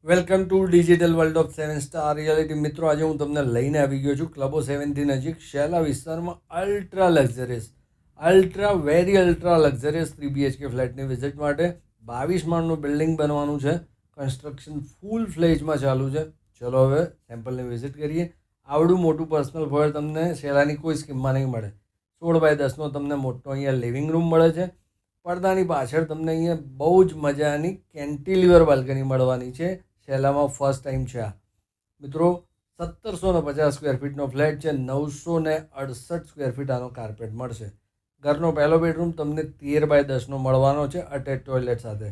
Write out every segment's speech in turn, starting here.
Welcome to digital world of 7 star reality. મિત્રો, આજે હું તમને લઈને આવી ગયો છું ક્લબો 7થી નજીક શેલા વિસ્તારમાં અલ્ટ્રા લક્ઝરિયસ 3 BHK ફ્લેટની વિઝિટ માટે 22 માળનું બિલ્ડિંગ બનવાનું છે. કન્સ્ટ્રક્શન ફૂલ ફ્લેજમાં ચાલુ છે. ચલો હવે સેમ્પલની વિઝિટ કરીએ. આવડું મોટું પર્સનલ ફોયર તમને શેલાની કોઈ સ્કીમમાં નહીં મળે. 16x10નો તમને મોટો અહીંયા લિવિંગ રૂમ મળે છે. પડદાની પાછળ તમને અહીંયા બહુ જ મજાની કેન્ટિલિવર બાલ્કની મળવાની છે. શેલામાં ફર્સ્ટ ટાઈમ છે આ. મિત્રો, 1750 સ્ક્વેર ફીટનો ફ્લેટ છે. 968 સ્ક્વેર ફીટ આનો કાર્પેટ મળશે. ઘરનો પહેલો બેડરૂમ તમને 13x10નો મળવાનો છે, અટેચ ટોયલેટ સાથે.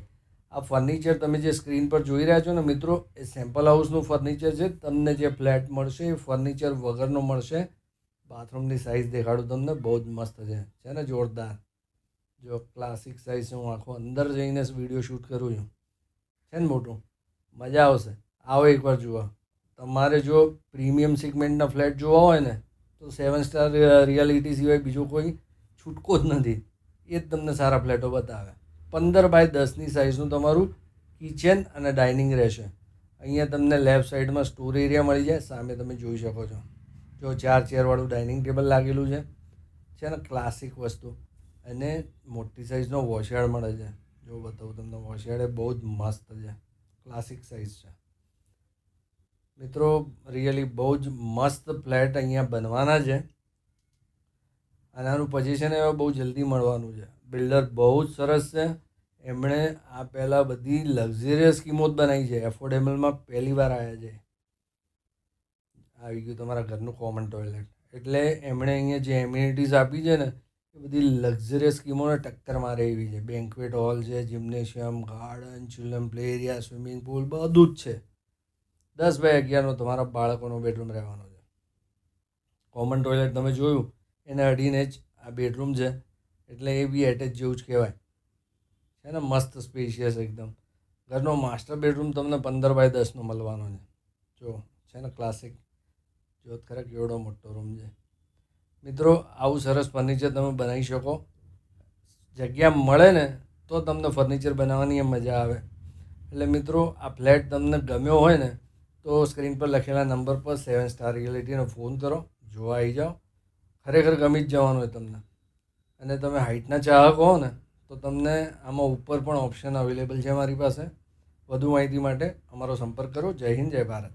આ ફર્નિચર તમે જે સ્ક્રીન પર જોઈ રહ્યા છો ને મિત્રો, એ સેમ્પલ હાઉસનું ફર્નિચર છે. તમને જે ફ્લેટ મળશે એ ફર્નિચર વગરનો મળશે. બાથરૂમની સાઇઝ દેખાડું તમને, બહુ જ મસ્ત છે ને, જોરદાર. જો ક્લાસિક સાઇઝ છે. હું આખો અંદર જઈને વિડીયો શૂટ કરું છું. છે ને મોટું, મજા આવશે. આવો એકવાર જુઓ. તમારે જો પ્રીમિયમ સેગમેન્ટના ફ્લેટ જોવા હોય ને, તો 7 સ્ટાર રિયાલિટી સિવાય બીજો કોઈ છૂટકો જ નથી. એ જ તમને સારા ફ્લેટો બતાવે. 15x10ની સાઇઝનું તમારું કિચન અને ડાઇનિંગ રહેશે. અહીંયા તમને લેફ્ટ સાઈડમાં સ્ટોર એરિયા મળી જાય. સામે તમે જોઈ શકો છો, જો 4 ચેરવાળું ડાઇનિંગ ટેબલ લાગેલું છે ને, ક્લાસિક વસ્તુ. અને મોટી સાઇઝનો વોશયાર્ડ મળે છે. જો બતાવું તમને, વોશયાર્ડ એ બહુ જ મસ્ત છે, ક્લાસિક સાઇઝ છે. મિત્રો, રિયલી બહુ જ મસ્ત ફ્લેટ અહીંયા બનવાના છે. અને આનું પોઝિશન હવે બહુ જલ્દી મળવાનું છે. બિલ્ડર બહુ જ સરસ છે. એમણે આ પહેલાં બધી લક્ઝરિયસ સ્કીમો જ બનાવી છે. એફોર્ડેબલમાં પહેલી વાર આવ્યા છે. આવી ગયું તમારા ઘરનું કોમન ટોયલેટ. એટલે એમણે અહીંયા જે એમ્યુનિટીઝ આપી છે ને, એ બધી લક્ઝરિયસ સ્કીમોને ટક્કર મારે એવી છે. બેન્ક્વેટ હોલ છે, gymnasium, garden, children play area, swimming pool, બધું જ છે. 10x11નો તમારા બાળકોનો બેડરૂમ રહેવાનો છે. કોમન ટોયલેટ તમે જોયું, એને અડીને જ આ બેડરૂમ છે. એટલે એ બી એટેચ જેવું જ કહેવાય છે ને, મસ્ત સ્પેશિયસ એકદમ. ઘરનો માસ્ટર બેડરૂમ તમને 15x10નો મળવાનો છે. જો છે ને ક્લાસિક. જો ખરા કેવડો મોટો રૂમ છે. મિત્રો, આવું સરસ ફર્નિચર તમે બનાવી શકો. જગ્યા મળે ને તો તમને ફર્નિચર બનાવવાની મજા આવે. એટલે મિત્રો, આ ફ્લેટ તમને ગમ્યો હોય ને, તો સ્ક્રીન પર લખેલા નંબર પર 7 સ્ટાર રિયાલિટીનો ફોન કરો, જોવા આવી જાઓ. ખરેખર ગમી જ જવાનું હોય તમને. અને તમે હાઇટના ચાહક હો ને, તો તમને આમાં ઉપર પણ ઓપ્શન અવેલેબલ છે અમારી પાસે. વધુ માહિતી માટે અમારો સંપર્ક કરો. જય હિન્દ, જય ભારત.